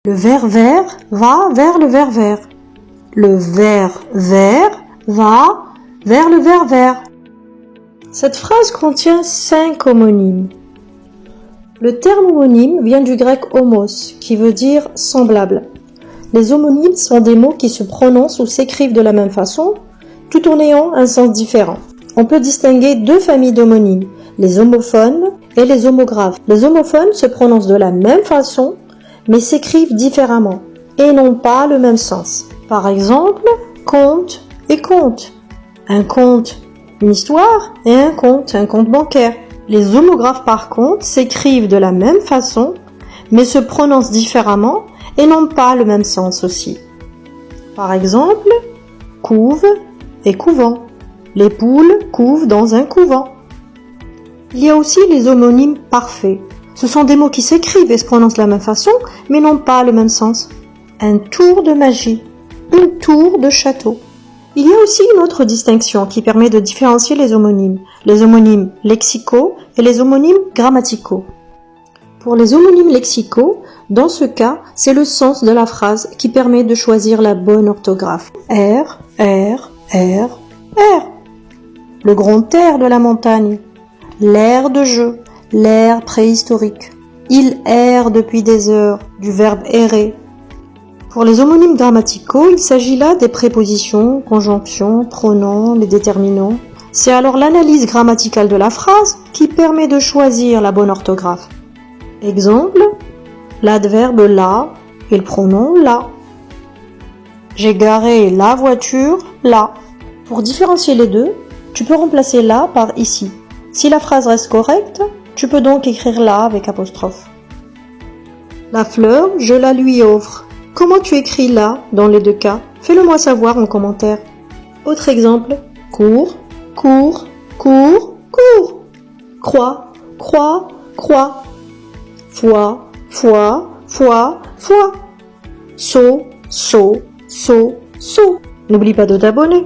Le ver vert va vers le ver vert. Le ver vert va vers le ver vert. Cette phrase contient 5 homonymes. Le terme homonyme vient du grec homos, qui veut dire semblable. Les homonymes sont des mots qui se prononcent ou s'écrivent de la même façon, tout en ayant un sens différent. On peut distinguer 2 familles d'homonymes, les homophones et les homographes. Les homophones se prononcent de la même façon, mais s'écrivent différemment et n'ont pas le même sens. Par exemple, conte et conte. Un conte, une histoire, et un compte bancaire. Les homographes par contre s'écrivent de la même façon, mais se prononcent différemment et n'ont pas le même sens aussi. Par exemple, couve et couvent. Les poules couvent dans un couvent. Il y a aussi les homonymes parfaits. Ce sont des mots qui s'écrivent et se prononcent de la même façon, mais n'ont pas le même sens. Un tour de magie, une tour de château. Il y a aussi une autre distinction qui permet de différencier les homonymes lexicaux et les homonymes grammaticaux. Pour les homonymes lexicaux, dans ce cas, c'est le sens de la phrase qui permet de choisir la bonne orthographe. R, R, R, R. Le grand air de la montagne. L'air de jeu. L'ère préhistorique. Il erre depuis des heures, du verbe errer. Pour les homonymes grammaticaux, il s'agit là des prépositions, conjonctions, pronoms, les déterminants. C'est alors l'analyse grammaticale de la phrase qui permet de choisir la bonne orthographe. Exemple, l'adverbe la et le pronom la. J'ai garé la voiture là. Pour différencier les deux, tu peux remplacer la par ici. Si la phrase reste correcte, tu peux donc écrire là avec apostrophe. La fleur, je la lui offre. Comment tu écris là dans les deux cas? Fais-le moi savoir en commentaire. Autre exemple, cours, cours, cours, cours. Croix, croix, croix. Foi, foi, foi, foi. Saut, saut, saut, saut. N'oublie pas de t'abonner.